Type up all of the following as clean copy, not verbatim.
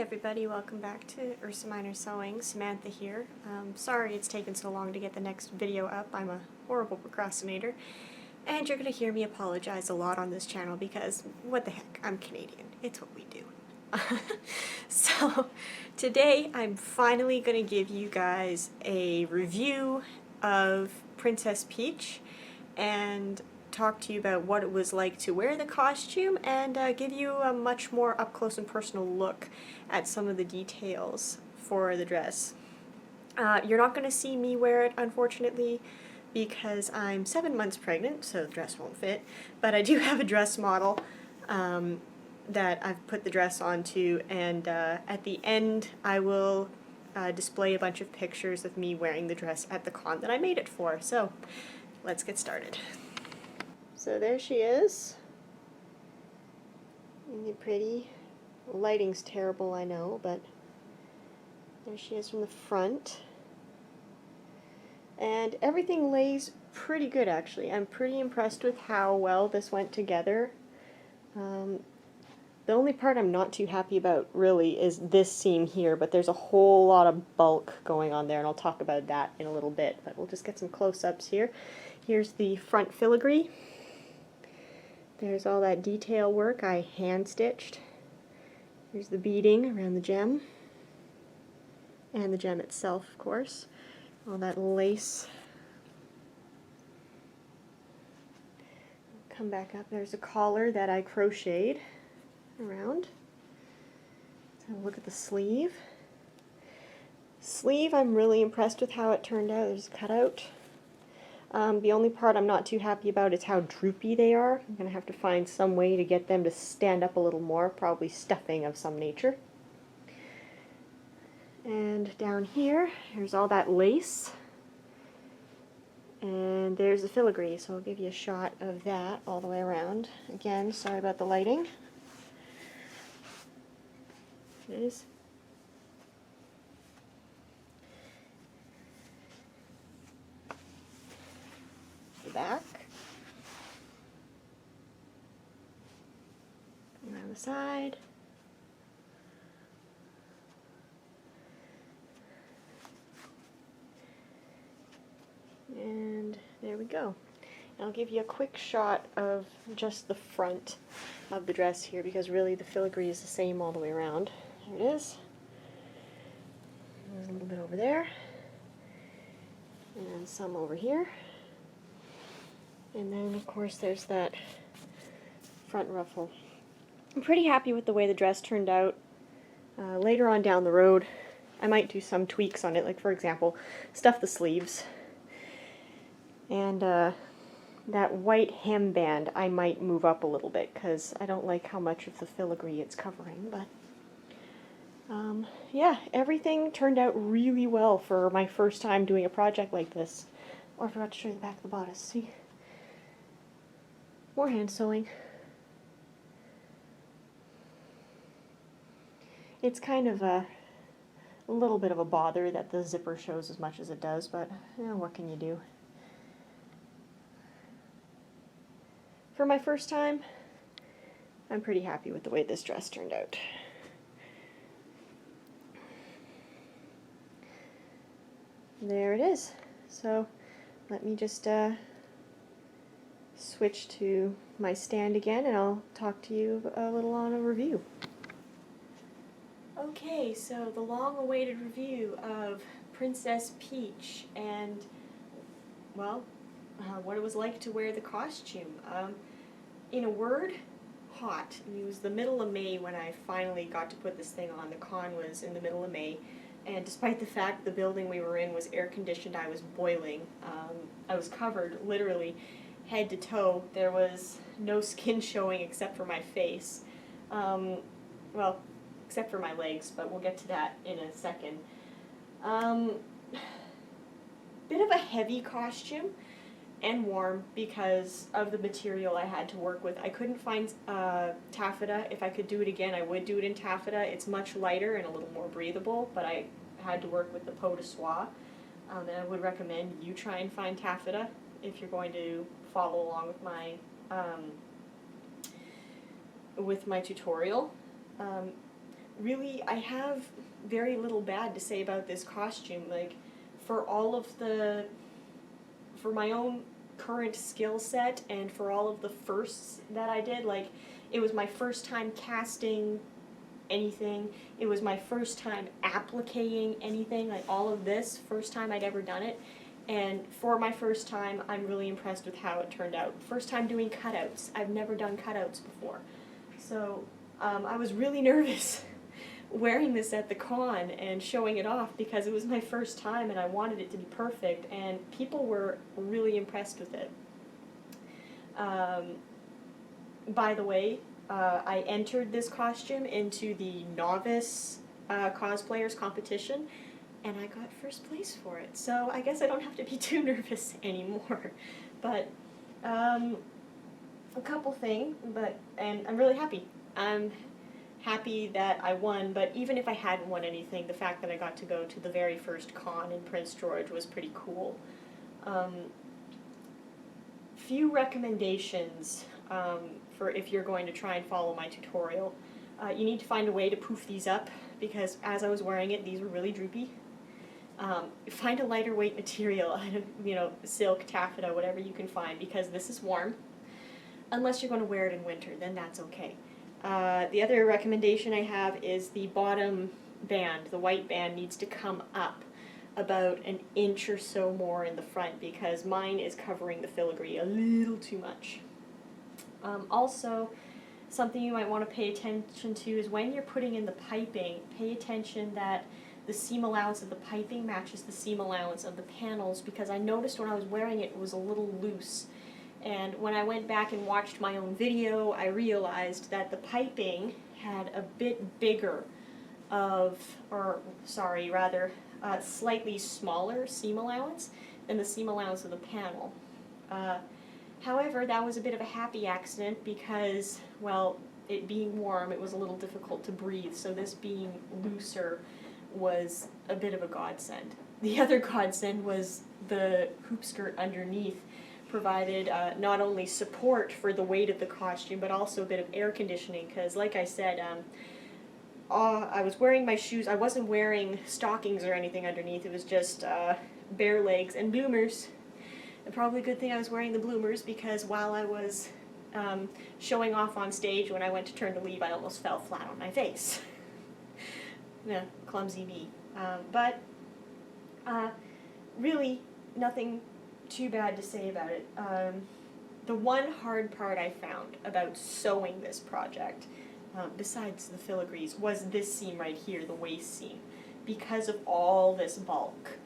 everybody, welcome back to Ursa Minor Sewing. Samantha here. Sorry it's taken so long to get the next video up. I'm a horrible procrastinator. And you're going to hear me apologize a lot on this channel because, what the heck, I'm Canadian. It's what we do. So, today I'm finally going to give you guys a review of Princess Peach and talk to you about what it was like to wear the costume and give you a much more up-close and personal look at some of the details for the dress. You're not going to see me wear it, unfortunately, because I'm 7 months pregnant, so the dress won't fit, but I do have a dress model that I've put the dress onto, and at the end I will display a bunch of pictures of me wearing the dress at the con that I made it for. So let's get started. So there she is. Isn't it pretty? The lighting's terrible, I know, but there she is from the front. And everything lays pretty good, actually. I'm pretty impressed with how well this went together. The only part I'm not too happy about, really, is this seam here, but there's a whole lot of bulk going on there, and I'll talk about that in a little bit, but we'll just get some close-ups here. Here's the front filigree. There's all that detail work I hand-stitched. Here's the beading around the gem. And the gem itself, of course. All that lace. Come back up. There's a collar that I crocheted around. Let's have a look at the sleeve. Sleeve, I'm really impressed with how it turned out. There's a cutout. The only part I'm not too happy about is how droopy they are. I'm going to have to find some way to get them to stand up a little more, probably stuffing of some nature. And down here, here's all that lace. And there's the filigree, so I'll give you a shot of that all the way around. Again, sorry about the lighting. It is. The back. Around the side. And there we go. I'll give you a quick shot of just the front of the dress here, because really the filigree is the same all the way around. There it is. There's a little bit over there. And some over here. And then, of course, there's that front ruffle. I'm pretty happy with the way the dress turned out. Later on down the road, I might do some tweaks on it, like, for example, stuff the sleeves. And that white hemband I might move up a little bit, because I don't like how much of the filigree it's covering. But yeah, everything turned out really well for my first time doing a project like this. Oh, I forgot to show you the back of the bodice. See? More hand sewing. It's kind of a little bit of a bother that the zipper shows as much as it does, but what can you do? For my first time, I'm pretty happy with the way this dress turned out. There it is. So let me just switch to my stand again, and I'll talk to you a little on a review. Okay, so the long-awaited review of Princess Peach and, well, what it was like to wear the costume. In a word, hot. It was the middle of May when I finally got to put this thing on. The con was in the middle of May, and despite the fact the building we were in was air-conditioned, I was boiling. I was covered, literally, head to toe. There was no skin showing except for my face. Well, except for my legs, but we'll get to that in a second. Bit of a heavy costume and warm because of the material I had to work with. I couldn't find taffeta. If I could do it again, I would do it in taffeta. It's much lighter and a little more breathable, but I had to work with the peau de soie. And I would recommend you try and find taffeta if you're going to follow along with my tutorial. really, I have very little bad to say about this costume. Like, for all of the, for my own current skill set and for all of the firsts that I did, like, it was my first time casting anything. It was my first time applicating anything, like all of this, first time I'd ever done it. And for my first time, I'm really impressed with how it turned out. First time doing cutouts. I've never done cutouts before. So I was really nervous wearing this at the con and showing it off because it was my first time and I wanted it to be perfect, and people were really impressed with it. By the way, I entered this costume into the novice cosplayers competition, and I got first place for it. So I guess I don't have to be too nervous anymore. But a couple things, and I'm really happy. I'm happy that I won, but even if I hadn't won anything, the fact that I got to go to the very first con in Prince George was pretty cool. Few recommendations for if you're going to try and follow my tutorial. You need to find a way to poof these up, because as I was wearing it, these were really droopy. Find a lighter weight material, silk, taffeta, whatever you can find, because this is warm. Unless you're going to wear it in winter, then that's okay. The other recommendation I have is the bottom band, the white band, needs to come up about an inch or so more in the front, because mine is covering the filigree a little too much. Also, something you might want to pay attention to is when you're putting in the piping, pay attention that the seam allowance of the piping matches the seam allowance of the panels, because I noticed when I was wearing it, it was a little loose. And when I went back and watched my own video, I realized that the piping had a bit bigger slightly smaller seam allowance than the seam allowance of the panel. However, that was a bit of a happy accident because, well, it being warm, it was a little difficult to breathe, so this being looser was a bit of a godsend. The other godsend was the hoop skirt underneath provided not only support for the weight of the costume, but also a bit of air conditioning, because like I said, I was wearing my shoes. I wasn't wearing stockings or anything underneath. It was just bare legs and bloomers. And probably a good thing I was wearing the bloomers, because while I was showing off on stage, when I went to turn to leave, I almost fell flat on my face. Yeah, clumsy me. But really, nothing too bad to say about it. The one hard part I found about sewing this project, besides the filigrees, was this seam right here, the waist seam. Because of all this bulk,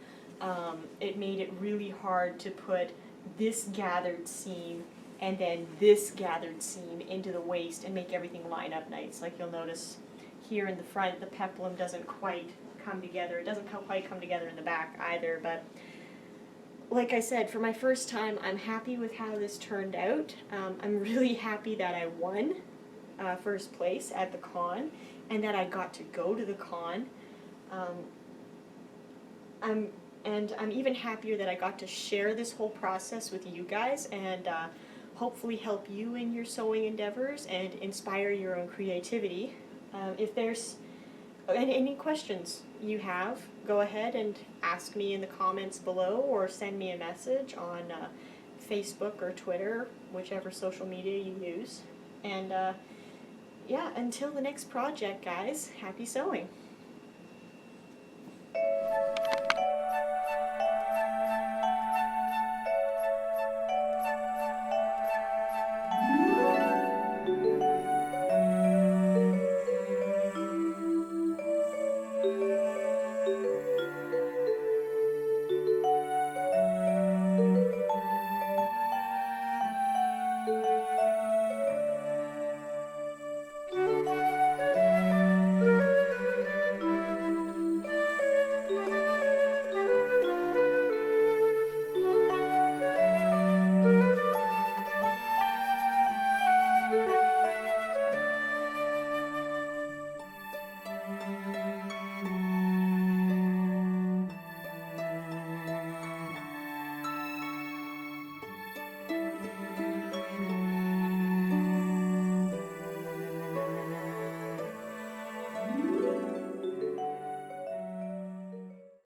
it made it really hard to put this gathered seam and then this gathered seam into the waist and make everything line up nice. Like you'll notice here in the front, the peplum doesn't quite come together. It doesn't quite come together in the back either, but like I said, for my first time, I'm happy with how this turned out. I'm really happy that I won first place at the con and that I got to go to the con. I'm even happier that I got to share this whole process with you guys and hopefully help you in your sewing endeavors and inspire your own creativity. If there's any questions you have, go ahead and ask me in the comments below or send me a message on Facebook or Twitter, whichever social media you use. And yeah, until the next project, guys, happy sewing!